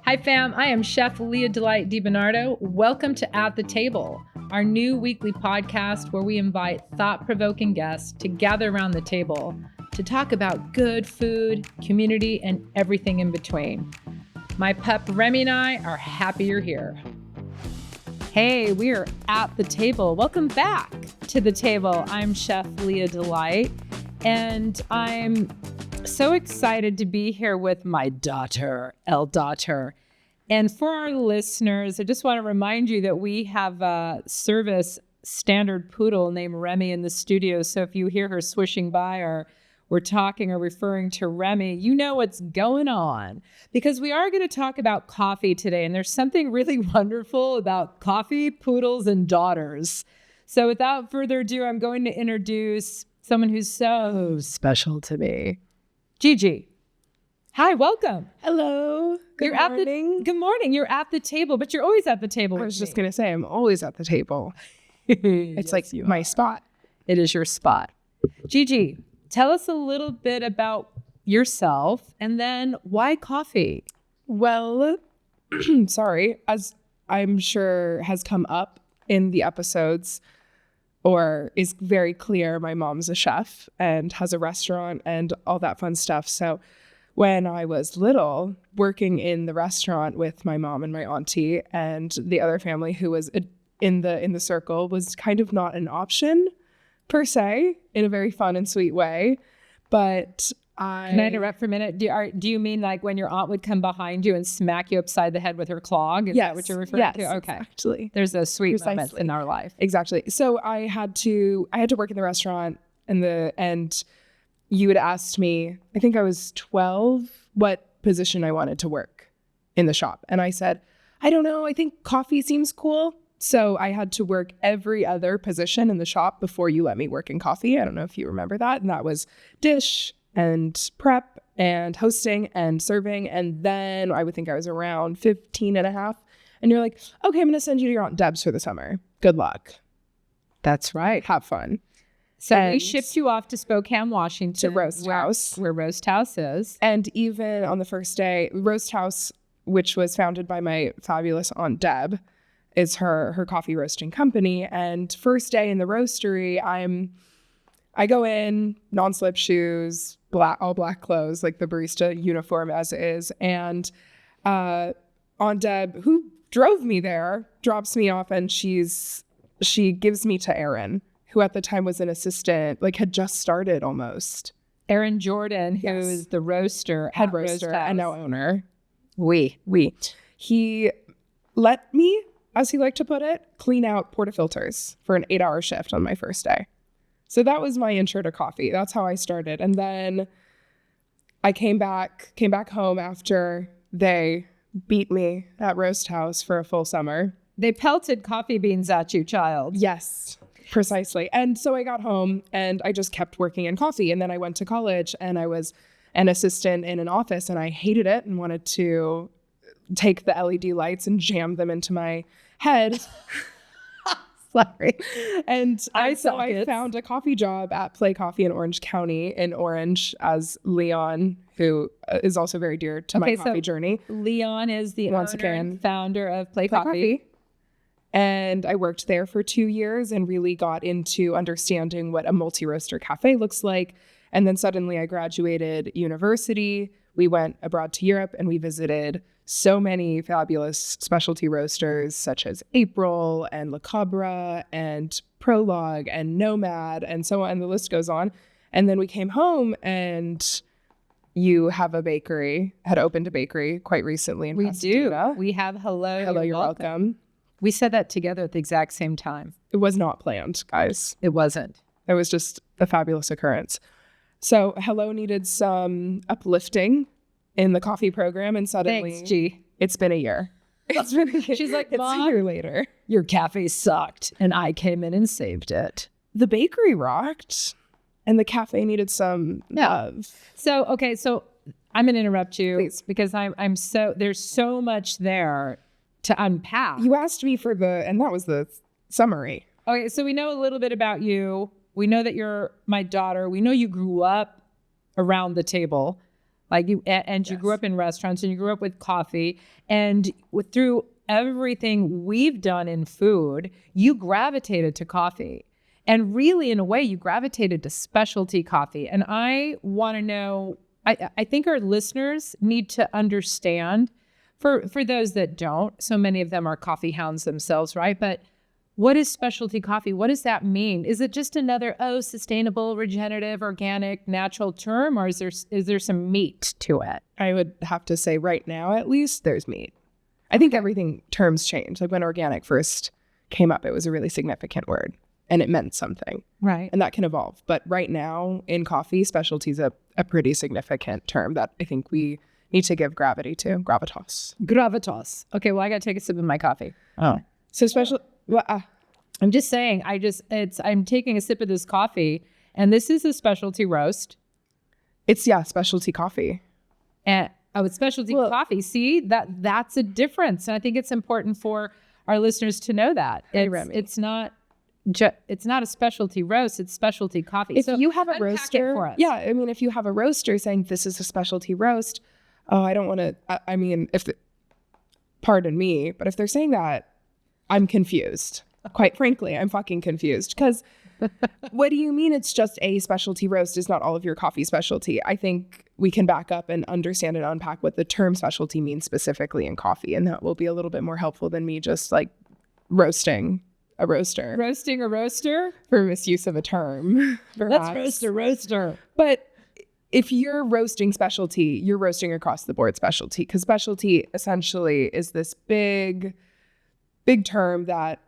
Hi fam, I am Chef Leah Dibernardo. Welcome to At the Table, our new weekly podcast where we invite thought-provoking guests to gather around the table to talk about good food, community, and everything in between. My pup Remy and I are happy you're here. Hey, we are at the table. Welcome back to the table. I'm Chef Leah Delight, and I'm so excited to be here with my daughter, daughter. And for our listeners, I just want to remind you that we have a service standard poodle named Remy in the studio. So if you hear her swishing by or we're talking or referring to Remy, you know what's going on, because we are going to talk about coffee today. And there's something really wonderful about coffee, poodles, and daughters. So without further ado, I'm going to introduce someone who's so special to me. Gigi. Hi, welcome. Hello. Good morning. Good morning. You're at the table, but you're always at the table. I was just going to say, I'm always at the table. It's like my spot. It is your spot. Gigi, tell us a little bit about yourself and then why coffee? Well, sorry, as I'm sure has come up in the episodes or is very clear, my mom's a chef and has a restaurant and all that fun stuff. So when I was little, working in the restaurant with my mom and my auntie and the other family who was in the circle was kind of not an option per se, in a very fun and sweet way. But Can I interrupt for a minute? Do you mean like when your aunt would come behind you and smack you upside the head with her clog? Is that what you're referring to? Okay. Actually. There's a sweet moment in our life. Exactly. So I had to work in the restaurant and you had asked me, I think I was 12, what position I wanted to work in the shop. And I said, I don't know. I think coffee seems cool. So I had to work every other position in the shop before you let me work in coffee. I don't know if you remember that. And that was dish and prep and hosting and serving. And then I would think I was around 15 and a half. And you're like, okay, I'm going to send you to your Aunt Deb's for the summer. Good luck. That's right. Have fun. So we shipped you off to Spokane, Washington. To Roast House. Where Roast House is. And even on the first day, Roast House, which was founded by my fabulous Aunt Deb, is her coffee roasting company. And first day in the roastery, I go in, non-slip shoes, all black clothes, like the barista uniform as is. And Aunt Deb, who drove me there, drops me off, and she gives me to Erin, who at the time was an assistant, like had just started almost. Erin Jordan, who is the roaster, head roaster, and now owner. He let me, as he liked to put it, clean out portafilters for an 8-hour shift on my first day. So that was my intro to coffee. That's how I started. And then I came back home after they beat me at Roast House for a full summer. They pelted coffee beans at you, child. Yes, precisely. And so I got home and I just kept working in coffee. And then I went to college and I was an assistant in an office and I hated it and wanted to take the LED lights and jam them into my head. Sorry. And I found a coffee job at Play Coffee in Orange County in Orange as Leon, who is also very dear to my coffee journey. Leon is the owner and founder of Play Coffee. And I worked there for 2 years and really got into understanding what a multi-roaster cafe looks like. And then suddenly I graduated university. We went abroad to Europe and we visited so many fabulous specialty roasters such as April and La Cabra and Prologue and Nomad and so on. And the list goes on. And then we came home and you have had opened a bakery quite recently in Pasadena. We have Hello, you're welcome. We said that together at the exact same time. It was not planned, guys. It wasn't. It was just a fabulous occurrence. So Hello needed some uplifting in the coffee program, and suddenly Thanks, G. It's been a year. It's been a year. She's like, Mom, it's a year later. Your cafe sucked, and I came in and saved it. The bakery rocked, and the cafe needed some love. So I'm going to interrupt you, please, because there's so much there to unpack. You asked me and that was the summary. Okay, so we know a little bit about you. We know that you're my daughter. We know you grew up around the table. Like and you grew up in restaurants and you grew up with coffee, and through everything we've done in food, you gravitated to coffee. And really, in a way, you gravitated to specialty coffee. And I want to know, I think our listeners need to understand, for those that don't, so many of them are coffee hounds themselves, right? But what is specialty coffee? What does that mean? Is it just another, sustainable, regenerative, organic, natural term, or is there some meat to it? I would have to say right now, at least, there's meat. I think terms change. Like when organic first came up, it was a really significant word and it meant something. Right. And that can evolve. But right now in coffee, specialty is a pretty significant term that I think we need to give gravity to. Gravitas. Okay, well, I got to take a sip of my coffee. Oh. So I'm just saying, I'm taking a sip of this coffee, and this is a specialty roast. It's, specialty coffee. And it's specialty coffee. See, that's a difference. And I think it's important for our listeners to know that. It's not a specialty roast, it's specialty coffee. If you have a roaster, for us. Yeah, I mean, if you have a roaster saying this is a specialty roast, I don't want to, pardon me, but if they're saying that, I'm confused. Quite frankly, I'm fucking confused. Because what do you mean it's just a specialty roast is not all of your coffee specialty? I think we can back up and understand and unpack what the term specialty means specifically in coffee. And that will be a little bit more helpful than me just like roasting a roaster. Roasting a roaster? For misuse of a term. Let's roast a roaster. But if you're roasting specialty, you're roasting across the board specialty. Because specialty essentially is this big term that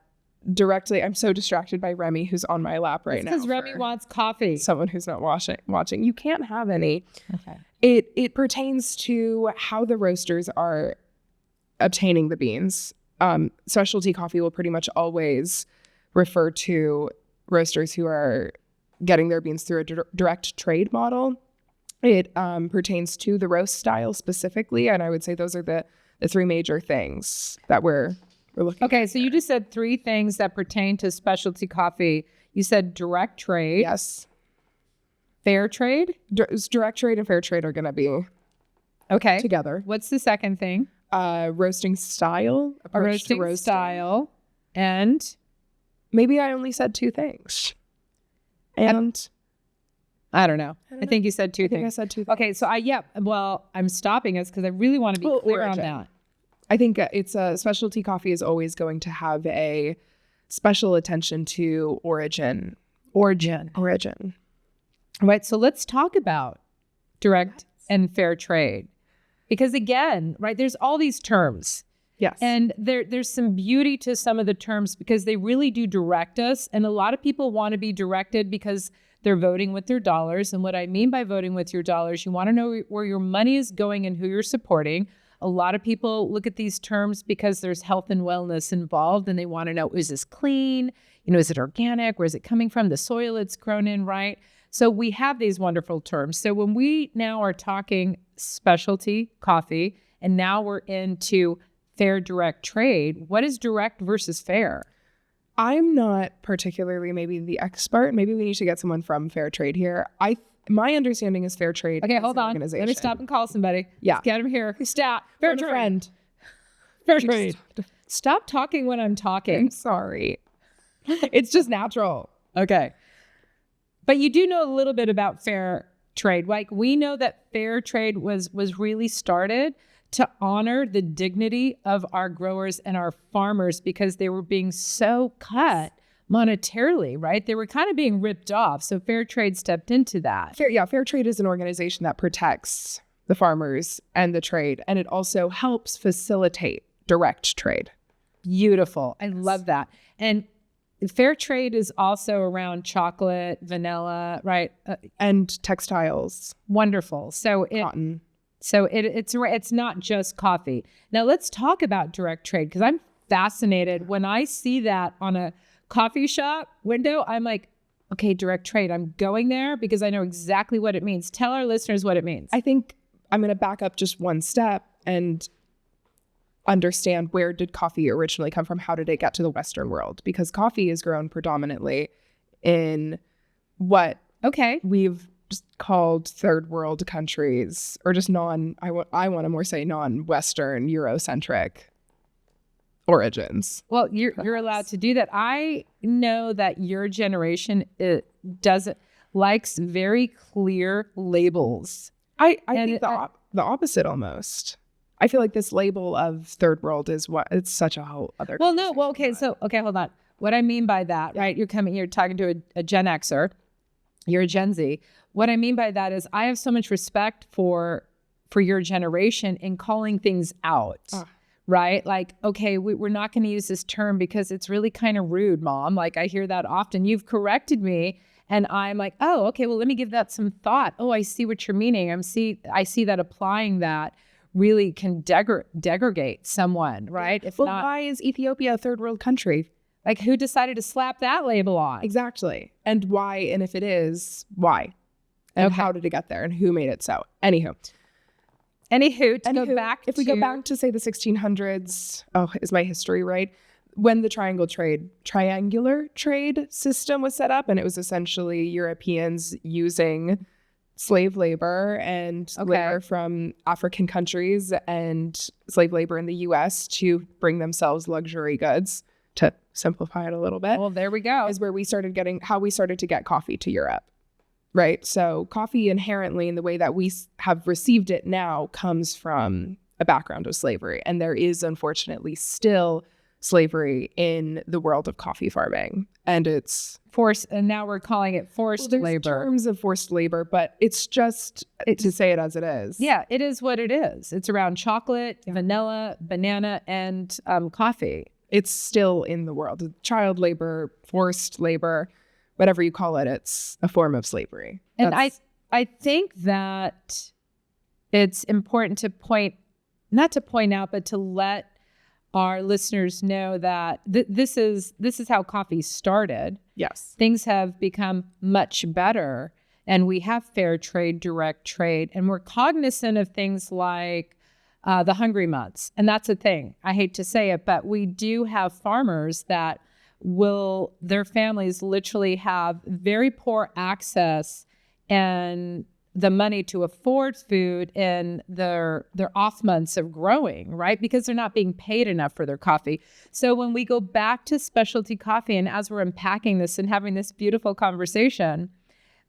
directly, I'm so distracted by Remy, who's on my lap right now. Because Remy wants coffee. Someone who's not watching. You can't have any. Okay. It pertains to how the roasters are obtaining the beans. Specialty coffee will pretty much always refer to roasters who are getting their beans through a direct trade model. It pertains to the roast style specifically, and I would say those are the three major things that we're looking at. Okay, so you just said three things that pertain to specialty coffee. You said direct trade. Yes. Fair trade? Direct trade and fair trade are going to be together. What's the second thing? Roasting style. A roasting style. And? Maybe I only said two things. And? I don't know. I think you said two things. I said two things. Okay, so I'm stopping us because I really want to be clear on that. I think it's specialty coffee is always going to have a special attention to origin. Right. So let's talk about direct and fair trade, because again, right, there's all these terms. Yes. And there's some beauty to some of the terms because they really do direct us. And a lot of people want to be directed because they're voting with their dollars. And what I mean by voting with your dollars, you want to know where your money is going and who you're supporting. A lot of people look at these terms because there's health and wellness involved, and they want to know, is this clean? Is it organic? Where is it coming from? The soil it's grown in, right? So we have these wonderful terms. So when we now are talking specialty coffee, and now we're into fair direct trade, what is direct versus fair? I'm not particularly maybe the expert. Maybe we need to get someone from fair trade here. My understanding is fair trade. Okay, hold on. Let me stop and call somebody. Yeah. Let's get him here. Stop. Fair trade. Friend. Fair trade. Stop talking when I'm talking. I'm sorry. It's just natural. Okay. But you do know a little bit about fair trade. Like, we know that fair trade was really started to honor the dignity of our growers and our farmers because they were being so cut monetarily, right? They were kind of being ripped off. So fair trade stepped into that. Fair trade is an organization that protects the farmers and the trade, and it also helps facilitate direct trade. Beautiful. I love that. And fair trade is also around chocolate, vanilla, right? And textiles. Wonderful. So cotton. So it's not just coffee. Now let's talk about direct trade, because I'm fascinated when I see that on a coffee shop window. I'm like, okay, direct trade. I'm going there because I know exactly what it means. Tell our listeners what it means. I think I'm going to back up just one step and understand, where did coffee originally come from? How did it get to the Western world? Because coffee is grown predominantly in what we've just called third world countries, or just I want to more say non-Western Eurocentric origins. Well, you're allowed to do that. I know that your generation likes very clear labels. I think the opposite almost. I feel like this label of third world it's such a whole other. Well, no. Well, okay. So, hold on. What I mean by that, right? You're talking to a Gen Xer. You're a Gen Z. What I mean by that is I have so much respect for your generation in calling things out, right? Like, okay, we're not going to use this term because it's really kind of rude, Mom. Like, I hear that often. You've corrected me. And I'm like, oh, okay, well, let me give that some thought. Oh, I see what you're meaning. I see that applying that really can degradate someone, right? Why is Ethiopia a third world country? Like, who decided to slap that label on? Exactly. And why? And if it is, why? And how did it get there? And who made it so? Anywho, if we go back to, say, the 1600s, is my history right? When the triangular trade system was set up, and it was essentially Europeans using slave labor and labor from African countries and slave labor in the U.S. to bring themselves luxury goods, to simplify it a little bit. Well, there we go. Is where we started to get coffee to Europe, right? So coffee inherently, in the way that we have received it now, comes from a background of slavery. And there is, unfortunately, still slavery in the world of coffee farming, and it's forced, and now we're calling it forced labor. Terms of forced labor, but it's just to say it as it is. Yeah, it is what it is. It's around chocolate, vanilla, banana, and coffee. It's still in the world. Child labor, forced labor, whatever you call it, it's a form of slavery. And I think that it's important to not to point out, but to let our listeners know that this is how coffee started. Yes. Things have become much better, and we have fair trade, direct trade, and we're cognizant of things like the hungry months. And that's a thing. I hate to say it, but we do have farmers that their families literally have very poor access and the money to afford food in their off months of growing, right? Because they're not being paid enough for their coffee. So when we go back to specialty coffee, and as we're unpacking this and having this beautiful conversation,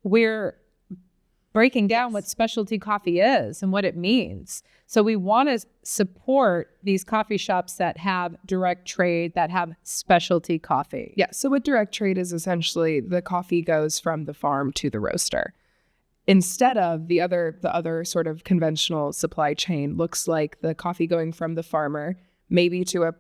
we're breaking down what specialty coffee is and what it means. So we want to support these coffee shops that have direct trade, that have specialty coffee. Yeah. So what direct trade is, essentially the coffee goes from the farm to the roaster. Instead of the other sort of conventional supply chain looks like the coffee going from the farmer, maybe to a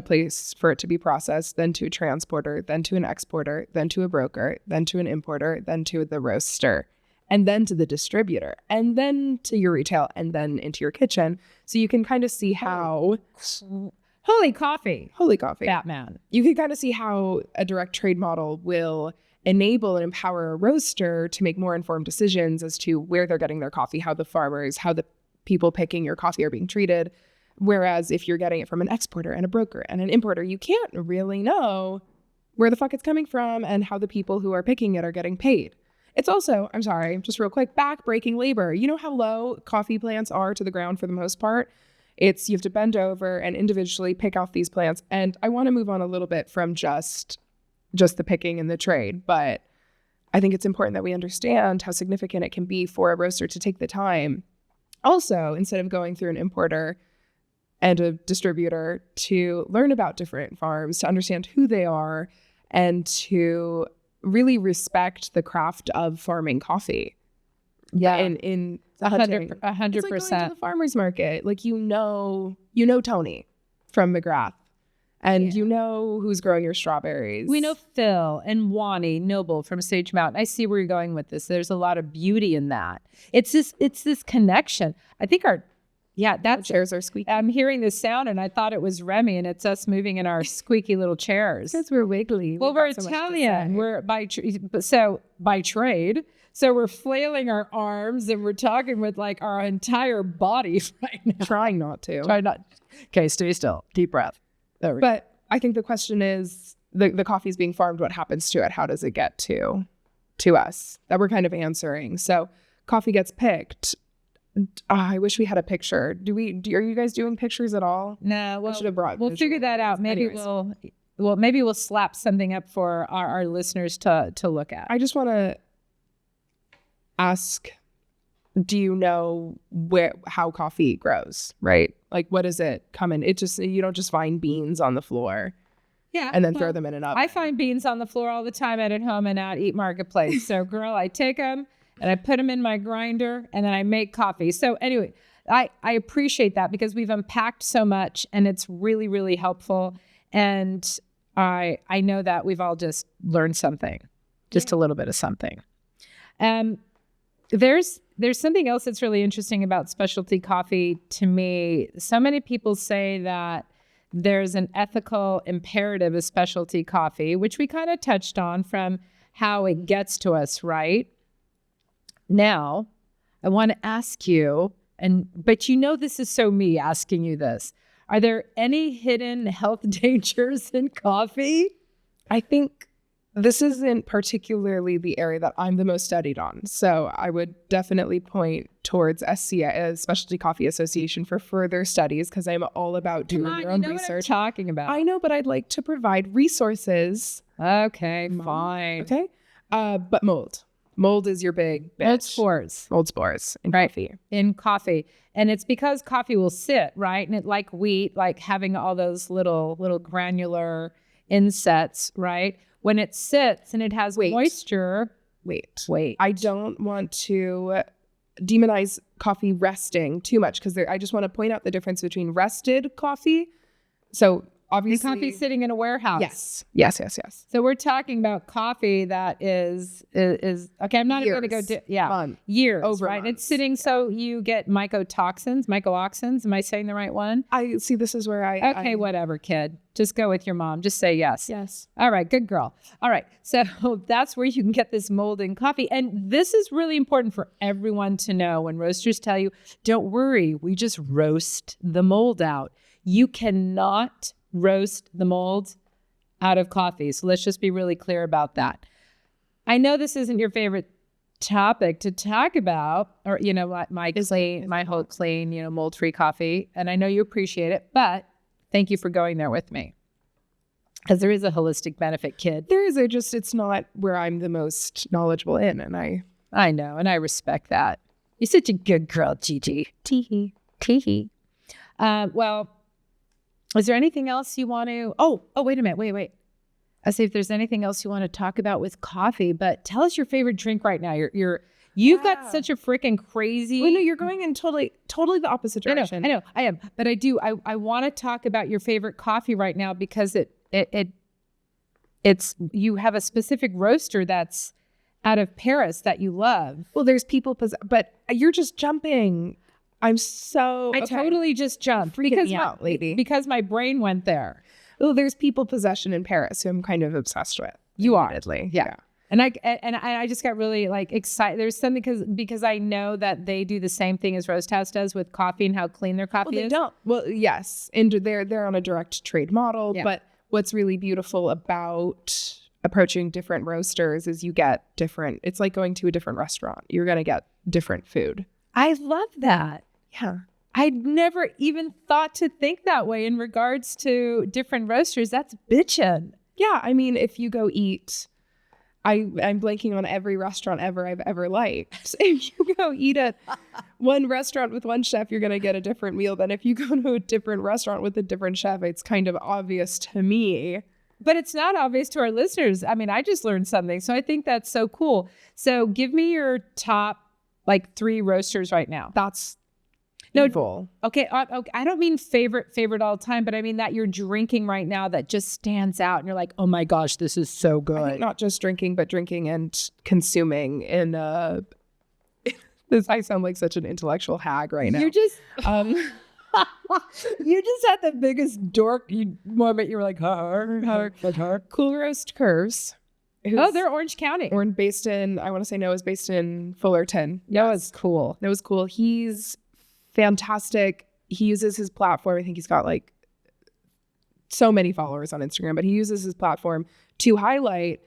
place for it to be processed, then to a transporter, then to an exporter, then to a broker, then to an importer, then to the roaster, and then to the distributor, and then to your retail, and then into your kitchen. So you can kind of see how... Holy coffee. Batman. You can kind of see how a direct trade model will enable and empower a roaster to make more informed decisions as to where they're getting their coffee, how the people picking your coffee are being treated. Whereas if you're getting it from an exporter and a broker and an importer, you can't really know where the fuck it's coming from and how the people who are picking it are getting paid. It's also, I'm sorry, just real quick, back-breaking labor. You know how low coffee plants are to the ground for the most part? You have to bend over and individually pick off these plants. And I want to move on a little bit from just the picking and the trade, but I think it's important that we understand how significant it can be for a roaster to take the time. Also, instead of going through an importer and a distributor, to learn about different farms, to understand who they are, and to really respect the craft of farming coffee. Yeah, in 100%. It's like going to the farmer's market. Like, you know Tony from McGrath. And you know who's growing your strawberries. We know Phil and Wani Noble from Sage Mountain. I see where you're going with this. There's a lot of beauty in that. It's this connection. I think our chairs are squeaky. I'm hearing this sound, and I thought it was Remy, and it's us moving in our squeaky little chairs. Because we're wiggly. Well, we're Italian. We're by trade. So we're flailing our arms, and we're talking with like our entire body right now. Trying not to. Okay, stay still. Deep breath. But I think the question is, the coffee's being farmed, what happens to it? How does it get to to us that we're kind of answering. So coffee gets picked. I wish we had a picture. Are you guys doing pictures at all? No, well, I should have brought we'll figure that out. Maybe maybe we'll slap something up for our listeners to look at. I just want to ask, do you know how coffee grows, right? Like, what does it come in? You don't just find beans on the floor. Yeah. And then throw them in an oven. I find beans on the floor all the time at home and out Eat Marketplace. So girl, I take them and I put them in my grinder and then I make coffee. So anyway, I appreciate that because we've unpacked so much and it's really, really helpful. And I know that we've all just learned something, just a little bit of something. There's something else that's really interesting about specialty coffee to me. So many people say that there's an ethical imperative of specialty coffee, which we kind of touched on from how it gets to us, right? Now, I want to ask you, but this is so me asking you this. Are there any hidden health dangers in coffee? I think this isn't particularly the area that I'm the most studied on. So I would definitely point towards SCA, Specialty Coffee Association, for further studies because I'm all about doing your own research. What I'm talking about. I know, but I'd like to provide resources. Okay, fine. Okay. But mold. Mold is your big bitch. Mold spores in coffee. In coffee. And it's because coffee will sit, right? And it like wheat, like having all those little granular insets, right? When it sits and it has moisture. Wait. I don't want to demonize coffee resting too much because I just want to point out the difference between rested coffee. So obviously, the coffee sitting in a warehouse. Yes. So we're talking about coffee that is okay. I'm not going to go. Years over right. Months. It's sitting so you get mycotoxins. Am I saying the right one? I see. This is where whatever, kid. Just go with your mom. Just say yes. Yes. All right. Good girl. All right. So that's where you can get this mold in coffee. And this is really important for everyone to know when roasters tell you, don't worry, we just roast the mold out. You cannot roast the mold out of coffee. So let's just be really clear about that. I know this isn't your favorite topic to talk about, or, my whole clean, mold-free coffee. And I know you appreciate it, but thank you for going there with me. Because there is a holistic benefit, kid. There is it's not where I'm the most knowledgeable in. And I know, and I respect that. You're such a good girl, Gigi. Tee-hee. Well, is there anything else you want to... Oh, wait a minute. Wait. I say if there's anything else you want to talk about with coffee, but tell us your favorite drink right now. You've got such a freaking crazy... Well, no, you're going in totally the opposite direction. I know, I am. But I want to talk about your favorite coffee right now because it's you have a specific roaster that's out of Paris that you love. Well, there's people... But you're just jumping... I totally just jumped because my brain went there. Well, there's people possession in Paris who I'm kind of obsessed with. You are, yeah. And I just got really excited. There's something because I know that they do the same thing as Roast House does with coffee and how clean their coffee is. They don't. Well, yes, and they're on a direct trade model. Yeah. But what's really beautiful about approaching different roasters is you get different. It's like going to a different restaurant. You're gonna get different food. I love that. Yeah. I'd never even thought to think that way in regards to different roasters. That's bitchin'. Yeah. I mean, if you go eat, I'm blanking on every restaurant I've ever liked. If you go eat at one restaurant with one chef, you're going to get a different meal than if you go to a different restaurant with a different chef. It's kind of obvious to me. But it's not obvious to our listeners. I mean, I just learned something. So I think that's so cool. So give me your top 3 roasters right now. That's evil. Okay. I don't mean favorite all time, but I mean that you're drinking right now that just stands out and you're like, oh my gosh, this is so good. I think not just drinking, but drinking and consuming in I sound like such an intellectual hag right now. You're just you just had the biggest dork moment. You were like, Cool Roast Curves. They're Orange County. I want to say Noah's based in Fullerton. Noah's cool. Noah's cool. He's fantastic. He uses his platform. I think he's got so many followers on Instagram, but he uses his platform to highlight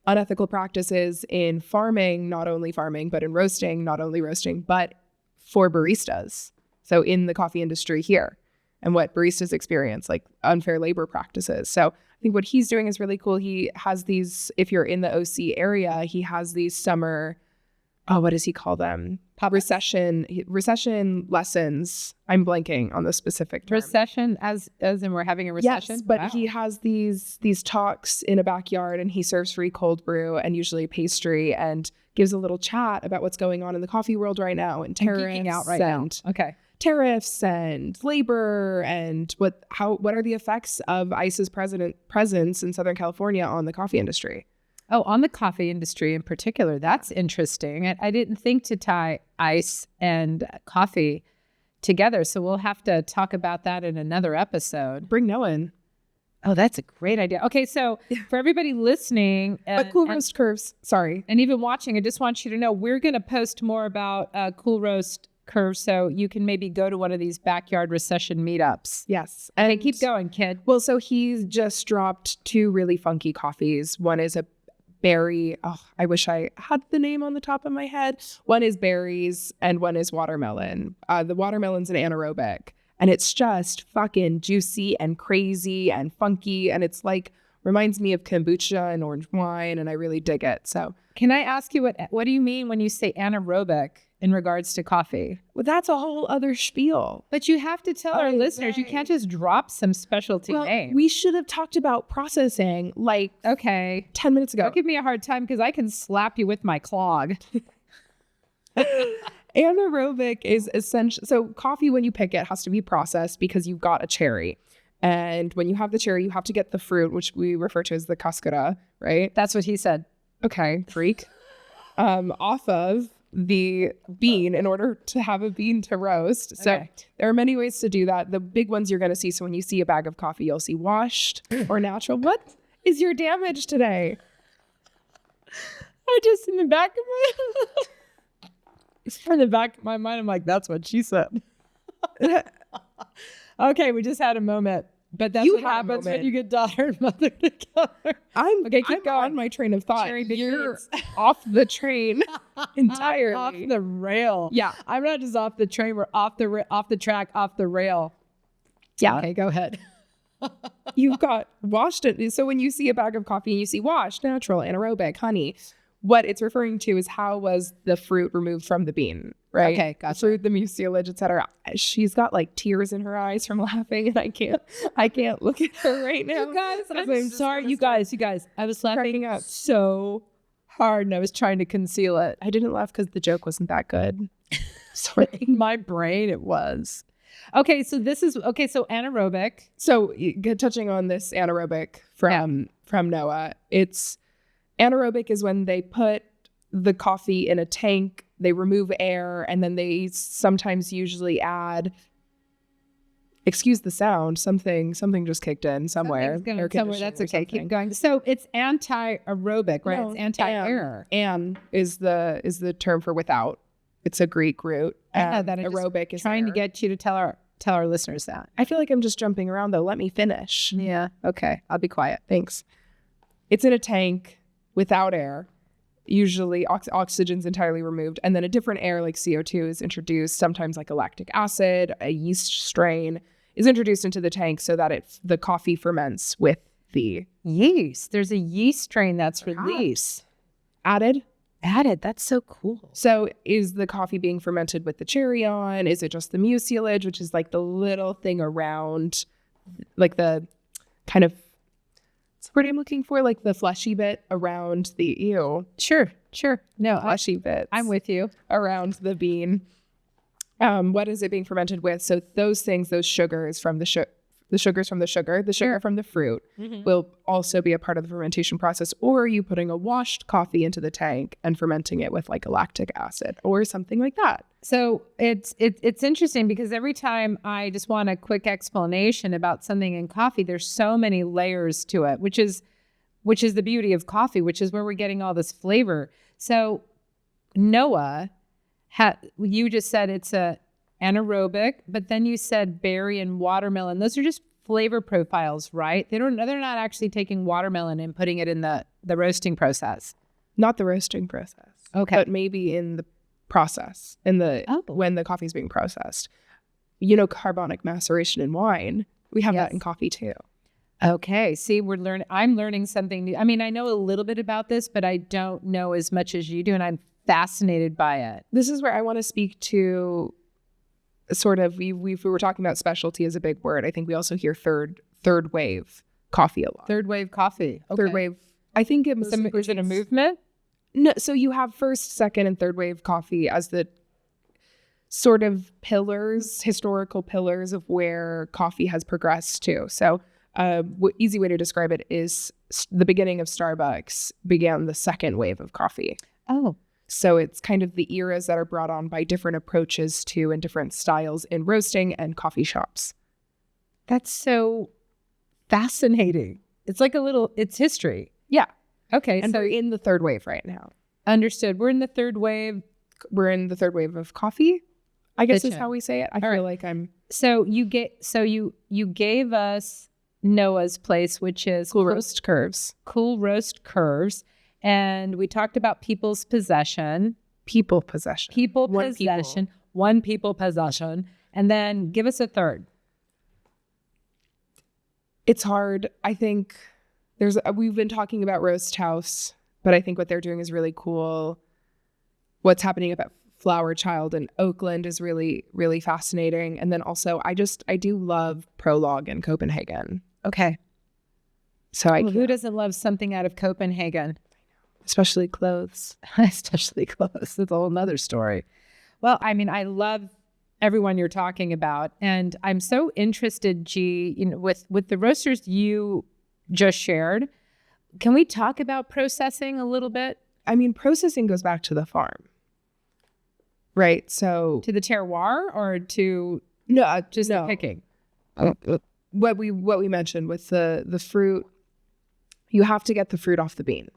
unethical practices in farming, not only farming, but in roasting, not only roasting, but for baristas. So in the coffee industry here, and what baristas experience, like unfair labor practices. So I think what he's doing is really cool. He has these, if you're in the OC area, he has these summer, what does he call them? Recession lessons. I'm blanking on the specific term. Recession, as in we're having a recession? Yes, but Wow. he has these talks in a backyard, and he serves free cold brew and usually pastry, and gives a little chat about what's going on in the coffee world right now, and I'm tariffs geeking out right and now. Okay. tariffs and labor, and what are the effects of ICE's presence in Southern California on the coffee industry. Oh, on the coffee industry in particular. That's interesting. I didn't think to tie ice and coffee together. So we'll have to talk about that in another episode. Bring Noah in. Oh, that's a great idea. Okay, so for everybody listening, But Cool Roast Curves, sorry. and even watching, I just want you to know we're going to post more about Cool Roast Curves, so you can maybe go to one of these backyard recession meetups. Yes. Okay, And keep going, kid. Well, so he's just dropped 2 really funky coffees. One is a berry. Oh, I wish I had the name on the top of my head. One is berries and one is watermelon. The watermelon's an anaerobic, and it's just fucking juicy and crazy and funky. And it's like, reminds me of kombucha and orange wine, and I really dig it. So Can I ask you what do you mean when you say anaerobic in regards to coffee? well, that's a whole other spiel. But you have to tell our listeners, you can't just drop some specialty name. We should have talked about processing like Okay. 10 minutes ago. Don't give me a hard time because I can slap you with my clog. Anaerobic is essential. So coffee, when you pick it, has to be processed because you've got a cherry. And when you have the cherry, you have to get the fruit, which we refer to as the cascara, right? That's what he said. Okay, freak. Off of the bean in order to have a bean to roast. So Okay. there are many ways to do that. The big ones you're going to see. So when you see a bag of coffee, you'll see washed or natural. What is your damage today? I just in the back of my mind, I'm like, that's what she said. Okay, we just had a moment. But that's You what had a happens when moment. you get daughter and mother together. Okay, keep I'm going. on my train of thought. Cherry big You're beans. off the train entirely. Off the rail. Yeah. I'm not just off the train. We're off the track, off the rail. Yeah. Okay, go ahead. You've got washed it. So when you see a bag of coffee and you see washed, natural, anaerobic, honey, what it's referring to is how was the fruit removed from the bean, right? Okay, gotcha. The fruit, the mucilage, etc. She's got like tears in her eyes from laughing, and I can't look at her right now. You guys, because I'm just sorry. gonna You guys. I was cracking laughing up. so hard and I was trying to conceal it. I didn't laugh because the joke wasn't that good. Sorry. In my brain, it was. Okay, so so anaerobic. So touching on this anaerobic from Noah, it's anaerobic is when they put the coffee in a tank, they remove air, and then they sometimes usually add, excuse the sound, something just kicked in somewhere. Something's going Air somewhere. That's conditioning or okay. Keep something. going. So it's anti-aerobic, right? No, It's anti-air. An is the term for without. It's a Greek root. I know that. I'm just Aerobic is trying to air. get you to tell our listeners that. I feel like I'm just jumping around though. Let me finish. Yeah. Okay. I'll be quiet. Thanks. It's in a tank without air. Usually oxygen's entirely removed. And then a different air like CO2 is introduced. Sometimes like a lactic acid, a yeast strain is introduced into the tank so that the coffee ferments with the Yeast. There's a yeast strain that's released. added. That's so cool. So is the coffee being fermented with the cherry on? Is it just the mucilage, which is like the little thing around, like the kind of, what's the word I'm looking for? Like the fleshy bit around the, Sure. No, fleshy bit. I'm with you. Around the bean. What is it being fermented with? So those things, those sugars from the sugars from the sugar, the sugar from the fruit will also be a part of the fermentation process. Or are you putting a washed coffee into the tank and fermenting it with like a lactic acid or something like that? So it's interesting because every time I just want a quick explanation about something in coffee, there's so many layers to it, which is the beauty of coffee, which is where we're getting all this flavor. So Noah, you just said it's a anaerobic, but then you said berry and watermelon. Those are just flavor profiles, right? They're not actually taking watermelon and putting it in the the roasting process? Not the roasting process. Okay. But maybe in the process, when the coffee is being processed. Carbonic maceration in wine. We have that in coffee too. Okay. See, I'm learning something new. I mean, I know a little bit about this, but I don't know as much as you do, and I'm fascinated by it. This is where I want to speak to sort of, we were talking about specialty as a big word. I think we also hear third wave coffee a lot. Third wave coffee. Okay. Third wave. I think is it a movement? No. So you have first, second, and third wave coffee as the sort of historical pillars of where coffee has progressed to. So easy way to describe it is the beginning of Starbucks began the second wave of coffee. Oh. So it's kind of the eras that are brought on by different approaches to and different styles in roasting and coffee shops. That's so fascinating. It's like it's history. Yeah. Okay. And so we're in the third wave right now. Understood. We're in the third wave. We're in the third wave of coffee, I guess is how we say it. I feel like I'm. So you gave us Noah's place, which is Cool Roast Curves. Cool Roast Curves. And we talked about people's possession. People possession. One people possession. And then give us a third. It's hard. I think we've been talking about Roast House, but I think what they're doing is really cool. What's happening up at Flower Child in Oakland is really, really fascinating. And then also I do love Prologue in Copenhagen. Okay. So who doesn't love something out of Copenhagen? Especially clothes. Especially clothes. That's a whole nother story. Well, I mean, I love everyone you're talking about. And I'm so interested, G, with the roasters you just shared. Can we talk about processing a little bit? I mean, processing goes back to the farm. Right. So to the terroir or to the picking? What we mentioned with the fruit, you have to get the fruit off the bean.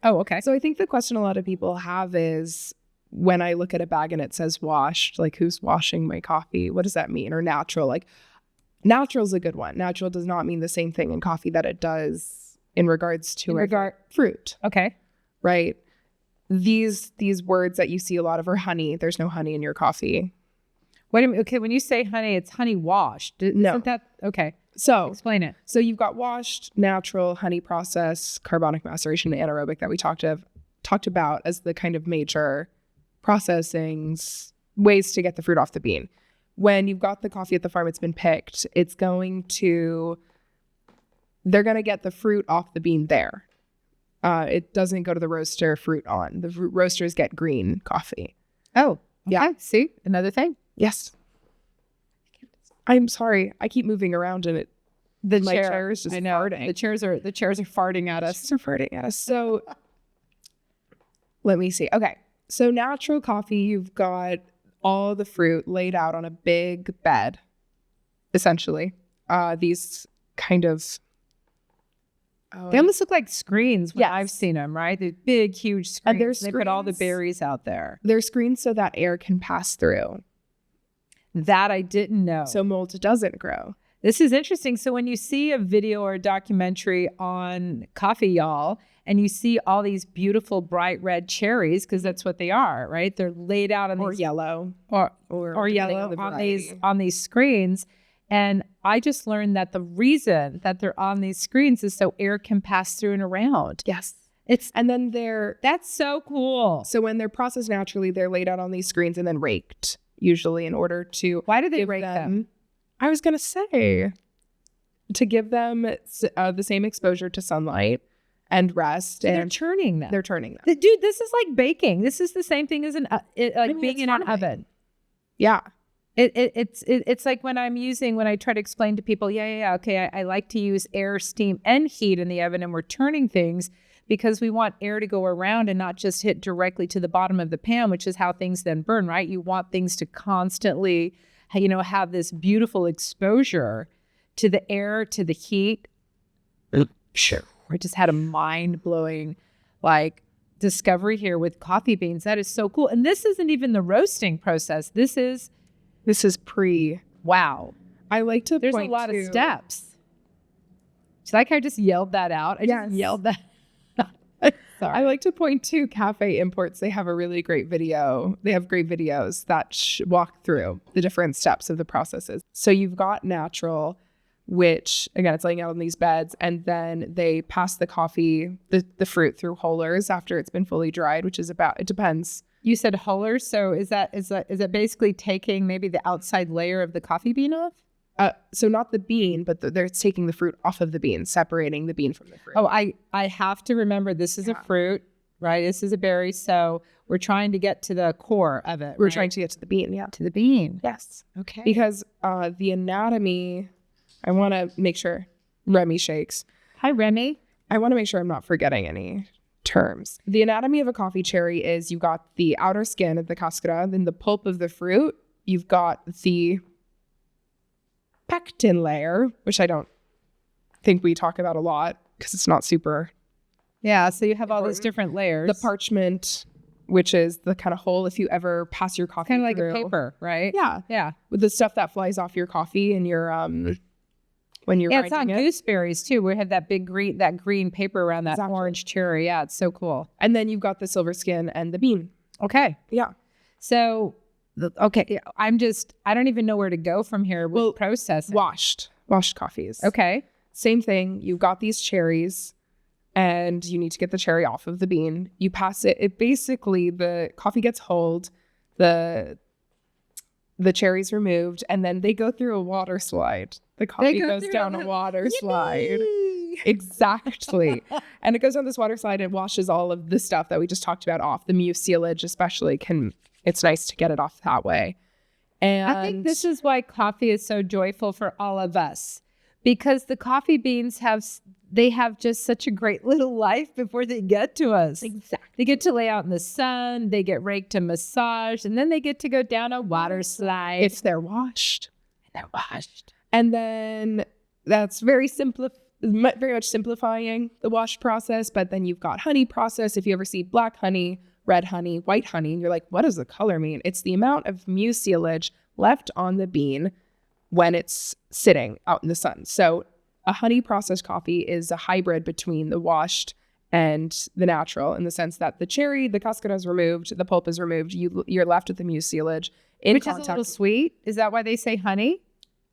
Oh, okay. So I think the question a lot of people have is, when I look at a bag and it says washed, like, who's washing my coffee? What does that mean? Or natural? Like, natural is a good one. Natural does not mean the same thing in coffee that it does in regards to fruit. Okay. Right. These words that you see a lot of are honey. There's no honey in your coffee. Wait a minute. Okay. When you say honey, it's honey washed. No. Isn't that okay? So explain it. So you've got washed, natural, honey process, carbonic maceration, and anaerobic that we talked about as the kind of major processings, ways to get the fruit off the bean. When you've got the coffee at the farm, it's been picked, they're going to get the fruit off the bean there. It doesn't go to the roaster fruit on. The roasters get green coffee. Oh, yeah. Okay. See, another thing. Yes. I'm sorry. I keep moving around and my chair is just farting. The chairs are farting at us. They're farting at us. So let me see. Okay. So natural coffee, you've got all the fruit laid out on a big bed, essentially. These kind of... they almost look like screens when I've seen them, right? The big, huge screens. And they put all the berries out there. They're screens so that air can pass through. That I didn't know. So mold doesn't grow. This is interesting. So when you see a video or a documentary on Coffee Y'all, and you see all these beautiful bright red cherries, because that's what they are, right? They're laid out on yellow or yellow on these screens. And I just learned that the reason that they're on these screens is so air can pass through and around. Yes. That's so cool. So when they're processed naturally, they're laid out on these screens and then raked, usually in order to... Why do they rake them? I was going to say, to give them the same exposure to sunlight and rest. So they're churning them. They're turning them. Dude, this is like baking. This is the same thing as being in an oven. Yeah. It's like when I try to explain to people, okay, I like to use air, steam, and heat in the oven, and we're turning things because we want air to go around and not just hit directly to the bottom of the pan, which is how things then burn, right? You want things to constantly, have this beautiful exposure to the air, to the heat. Sure. I just had a mind-blowing, discovery here with coffee beans. That is so cool. And this isn't even the roasting process. This is pre. Wow. I like to There's point a lot to... of steps. It's like I just yelled that out. I just yelled that. Sorry. I like to point to Cafe Imports. They have a really great video. They have great videos that walk through the different steps of the processes. So you've got natural, which again, it's laying out on these beds, and then they pass the coffee, the fruit through hullers after it's been fully dried, which is about, it depends. You said hullers, so is that basically taking maybe the outside layer of the coffee bean off? So not the bean, but they're taking the fruit off of the bean, separating the bean from the fruit. Oh, I have to remember this is a fruit, right? This is a berry, so we're trying to get to the core of it. We're trying to get to the bean, yeah. To the bean. Yes. Okay. Because the anatomy, I want to make sure, Remy shakes. Hi, Remy. I want to make sure I'm not forgetting any terms. The anatomy of a coffee cherry is you've got the outer skin of the cascara, then the pulp of the fruit. You've got the pectin layer, which I don't think we talk about a lot because it's not super. Yeah, so you have all these different layers. The parchment, which is the kind of hole if you ever pass your coffee kind of like through. a paper, right? Yeah. Yeah. With the stuff that flies off your coffee and your when you're it's on grinding it. gooseberries too. We have that big green paper around that orange cherry. Yeah, it's so cool. And then you've got the silver skin and the bean. Okay. Yeah. So I don't even know where to go from here with processing. Washed coffees. Okay. Same thing. You've got these cherries and you need to get the cherry off of the bean. You pass it. It basically, the coffee gets hulled, the cherries removed, and then they go through a water slide. The coffee goes down a water slide. Exactly. And it goes down this water slide and washes all of the stuff that we just talked about off. The mucilage especially it's nice to get it off that way. And I think this is why coffee is so joyful for all of us, because the coffee beans have just such a great little life before they get to us. Exactly. They get to lay out in the sun, they get raked and massaged, and then they get to go down a water slide. If they're washed. And then that's very much simplifying the wash process. But then you've got honey process. If you ever see black honey, red honey, white honey, and you're like, what does the color mean? It's the amount of mucilage left on the bean when it's sitting out in the sun. So a honey processed coffee is a hybrid between the washed and the natural, in the sense that the cherry, the cascara is removed, the pulp is removed. You're left with the mucilage Which is a little sweet. Is that why they say honey?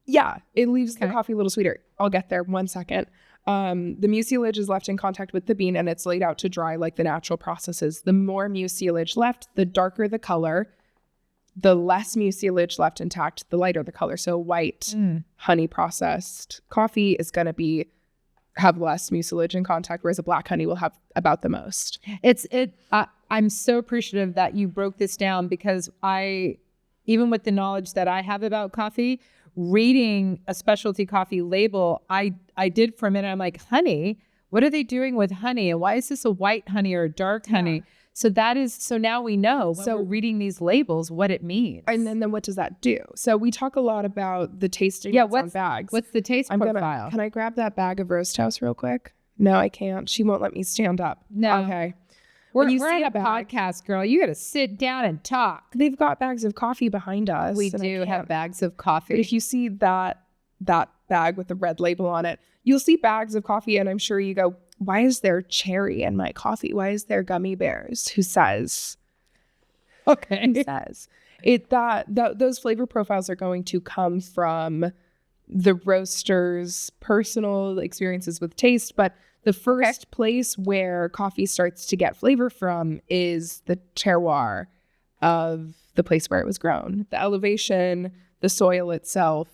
Yeah, it leaves the coffee a little sweeter. I'll get there 1 second. The mucilage is left in contact with the bean and it's laid out to dry like the natural processes. The more mucilage left, the darker the color. The less mucilage left intact, the lighter the color. So white honey processed coffee is going to have less mucilage in contact, whereas a black honey will have about the most. I'm so appreciative that you broke this down, because even with the knowledge that I have about coffee, reading a specialty coffee label, I did for a minute. I'm like, honey, what are they doing with honey? And why is this a white honey or a dark honey? So now we know when we're reading these labels what it means. And then what does that do? So we talk a lot about the tasting on bags. What's the taste profile? Can I grab that bag of roast house real quick? No, I can't. She won't let me stand up. No. Okay. We're on a podcast, girl. You got to sit down and talk. They've got bags of coffee behind us. We do have bags of coffee. But if you see that bag with the red label on it, you'll see bags of coffee, and I'm sure you go, why is there cherry in my coffee? Why is there gummy bears? Who says? Okay. Who says? Those flavor profiles are going to come from the roaster's personal experiences with taste, but the first place where coffee starts to get flavor from is the terroir of the place where it was grown. The elevation, the soil itself,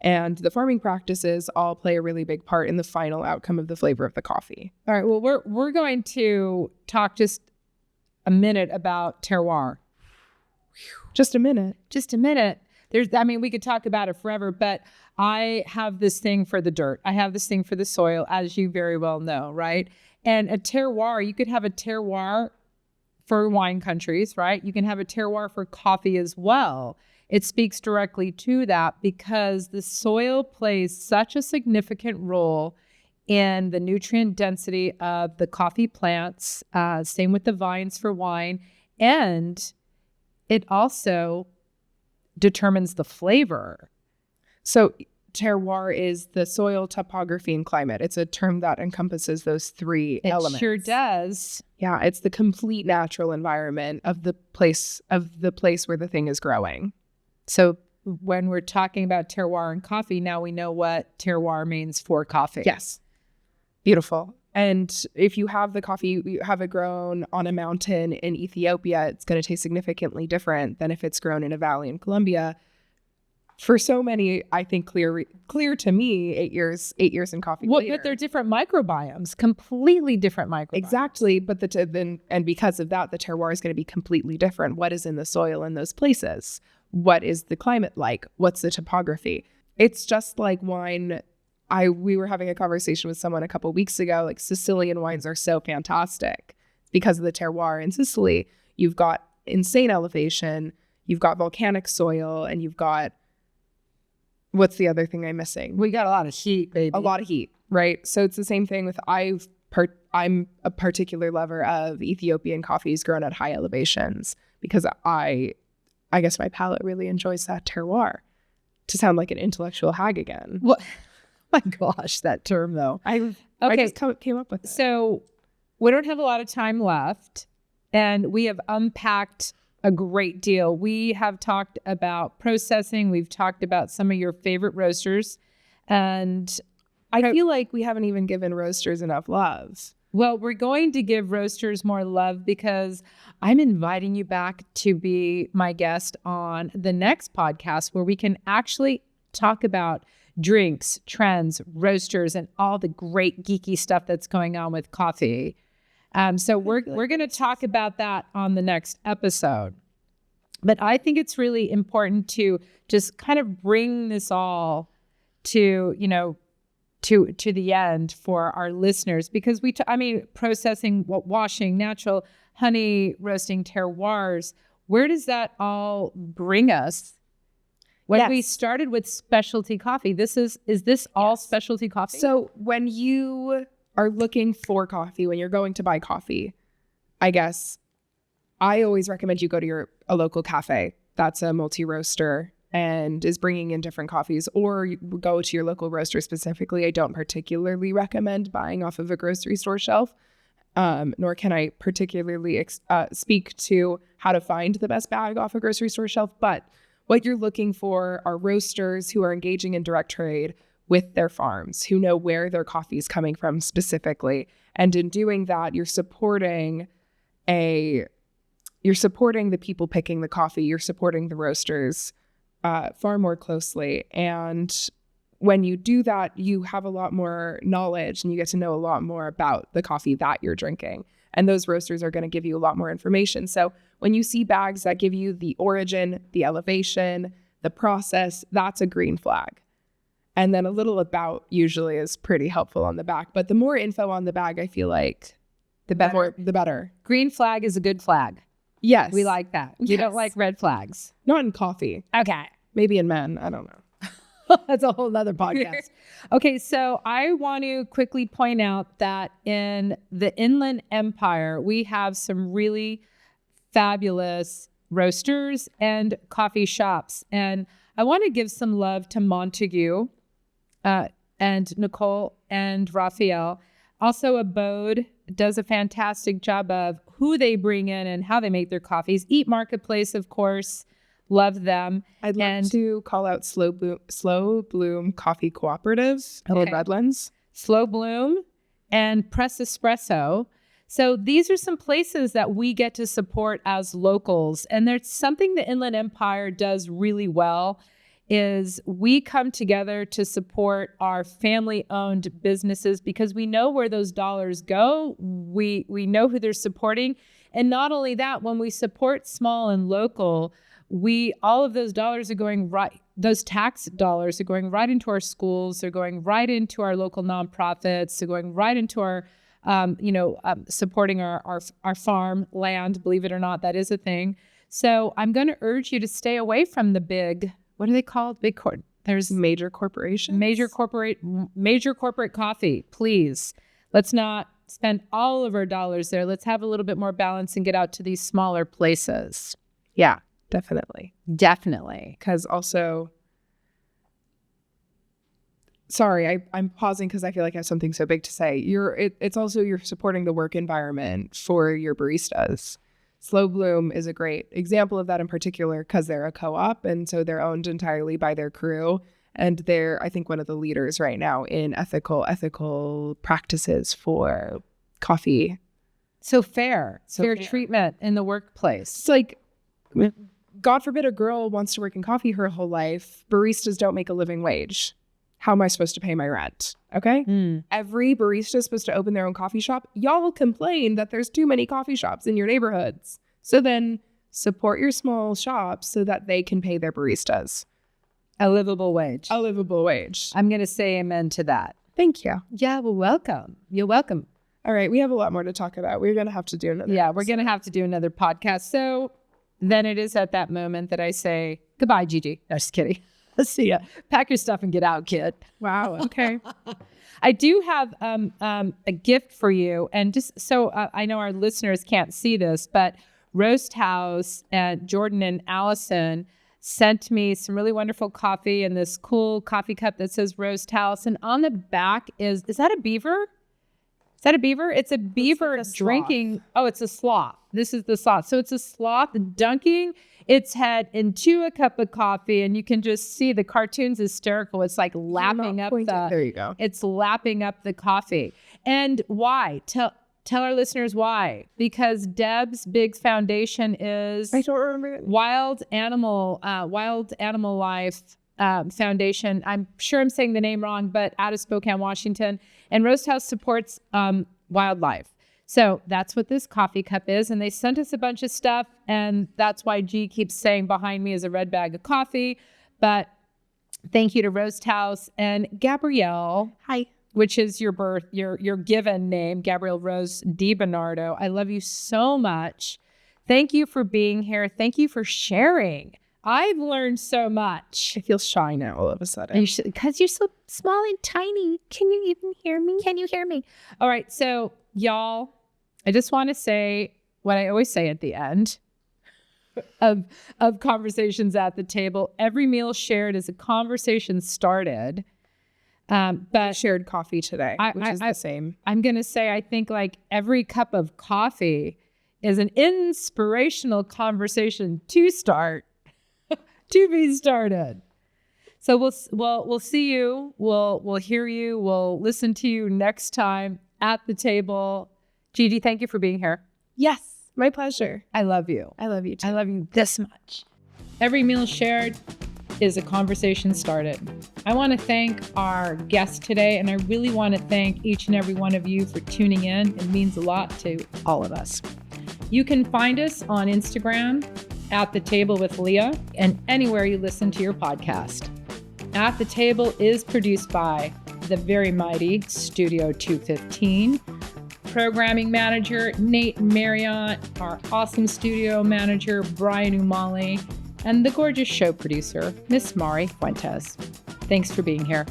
and the farming practices all play a really big part in the final outcome of the flavor of the coffee. All right. Well, we're going to talk just a minute about terroir. Just a minute. We could talk about it forever, but I have this thing for the dirt. I have this thing for the soil, as you very well know, right? And a terroir, you could have a terroir for wine countries, right? You can have a terroir for coffee as well. It speaks directly to that because the soil plays such a significant role in the nutrient density of the coffee plants, same with the vines for wine, and it also determines the flavor. So terroir is the soil, topography, and climate. It's a term that encompasses those three elements. It sure does. Yeah, it's the complete natural environment of the place where the thing is growing. So when we're talking about terroir and coffee, now we know what terroir means for coffee. Yes. Beautiful. And if you have the coffee, you have it grown on a mountain in Ethiopia, it's going to taste significantly different than if it's grown in a valley in Colombia. For so many, I think clear to me, 8 years in coffee later. But they're different microbiomes, completely different microbiomes. Exactly. But and because of that, the terroir is going to be completely different. What is in the soil in those places? What is the climate like? What's the topography? It's just like wine. We were having a conversation with someone a couple of weeks ago, like Sicilian wines are so fantastic because of the terroir in Sicily. You've got insane elevation, you've got volcanic soil, and you've got, what's the other thing I'm missing? We got a lot of heat, baby. A lot of heat, right? So it's the same thing with, I'm a particular lover of Ethiopian coffees grown at high elevations because I guess my palate really enjoys that terroir. To sound like an intellectual hag again. What? My gosh, that term though. I just came up with it. So we don't have a lot of time left, and we have unpacked a great deal. We have talked about processing. We've talked about some of your favorite roasters, and I feel like we haven't even given roasters enough love. Well, we're going to give roasters more love because I'm inviting you back to be my guest on the next podcast where we can actually talk about drinks, trends, roasters, and all the great geeky stuff that's going on with coffee. So we're going to talk about that on the next episode. But I think it's really important to just kind of bring this all to, to the end for our listeners, because processing, washing, natural honey, roasting, terroirs, where does that all bring us? When we started with specialty coffee, is this all specialty coffee? So when you are looking for coffee, when you're going to buy coffee, I guess I always recommend you go to a local cafe that's a multi-roaster and is bringing in different coffees, or you go to your local roaster specifically. I don't particularly recommend buying off of a grocery store shelf, nor can I particularly speak to how to find the best bag off a grocery store shelf, but what you're looking for are roasters who are engaging in direct trade with their farms, who know where their coffee is coming from specifically. And in doing that, you're supporting the people picking the coffee, you're supporting the roasters far more closely. And when you do that, you have a lot more knowledge and you get to know a lot more about the coffee that you're drinking. And those roasters are going to give you a lot more information. So when you see bags that give you the origin, the elevation, the process, that's a green flag. And then a little about usually is pretty helpful on the back. But the more info on the bag, I feel like the better. Green flag is a good flag. Yes. We like that. You don't like red flags. Not in coffee. Okay. Maybe in men. I don't know. That's a whole nother podcast. Okay, so I want to quickly point out that in the Inland Empire, we have some really fabulous roasters and coffee shops. And I want to give some love to Montague and Nicole and Raphael. Also, Abode does a fantastic job of who they bring in and how they make their coffees. Eat Marketplace, of course. Love them. I'd love to call out Slow Bloom Coffee Cooperative, Old Redlands. Slow Bloom and Press Espresso. So these are some places that we get to support as locals. And there's something the Inland Empire does really well is we come together to support our family-owned businesses because we know where those dollars go. We know who they're supporting. And not only that, when we support small and local, all of those dollars are going right. Those tax dollars are going right into our schools. They're going right into our local nonprofits. They're going right into our, supporting our farm land. Believe it or not, that is a thing. So I'm going to urge you to stay away from the big. What are they called? There's major corporations. Major corporate coffee. Please, let's not spend all of our dollars there. Let's have a little bit more balance and get out to these smaller places. Yeah. Definitely. Definitely. Because also, sorry, I'm pausing because I feel like I have something so big to say. It's also you're supporting the work environment for your baristas. Slow Bloom is a great example of that in particular because they're a co-op, and so they're owned entirely by their crew. And they're, I think, one of the leaders right now in ethical practices for coffee. So fair treatment in the workplace. It's like, God forbid a girl wants to work in coffee her whole life. Baristas don't make a living wage. How am I supposed to pay my rent? Okay. Every barista is supposed to open their own coffee shop. Y'all complain that there's too many coffee shops in your neighborhoods. So then support your small shops so that they can pay their baristas. A livable wage. A livable wage. I'm going to say amen to that. Thank you. Yeah, well, welcome. You're welcome. All right. We have a lot more to talk about. We're going to have to do another. Yeah, we're going to have to do another podcast. So then it is at that moment that I say, goodbye, Gigi. No, just kidding. Let's see ya. Pack your stuff and get out, kid. Wow. Okay. I do have a gift for you. And just so I know our listeners can't see this, but Roast House and Jordan and Allison sent me some really wonderful coffee in this cool coffee cup that says Roast House. And on the back is that a beaver? Is that a beaver? It's a beaver drinking. Oh, it's a sloth. This is the sloth. So it's a sloth dunking its head into a cup of coffee, and you can just see the cartoon's hysterical. It's like lapping up there you go. It's lapping up the coffee. And why? Tell our listeners why. Because Deb's big foundation is I don't remember it. Wild Animal Life Foundation. I'm sure I'm saying the name wrong, but out of Spokane, Washington. And Roast House supports wildlife. So that's what this coffee cup is. And they sent us a bunch of stuff. And that's why G keeps saying behind me is a red bag of coffee. But thank you to Roast House and Gabrielle. Hi. Which is your given name, Gabrielle Rose Dibernardo. I love you so much. Thank you for being here. Thank you for sharing. I've learned so much. I feel shy now all of a sudden. Because you're so small and tiny. Can you even hear me? Can you hear me? All right. So y'all, I just want to say what I always say at the end of conversations at the table. Every meal shared is a conversation started. But shared coffee today, which is the same. I'm going to say, I think like every cup of coffee is an inspirational conversation to start, to be started. So we'll see you. We'll hear you. We'll listen to you next time at the table. Gigi, thank you for being here. Yes, my pleasure. I love you. I love you too. I love you this much. Every meal shared is a conversation started. I want to thank our guest today, and I really want to thank each and every one of you for tuning in. It means a lot to all of us. You can find us on Instagram at The Table with Leah and anywhere you listen to your podcast. At the Table is produced by the very mighty Studio 215. Programming manager, Nate Marriott, our awesome studio manager, Brian Umali, and the gorgeous show producer, Miss Mari Fuentes. Thanks for being here.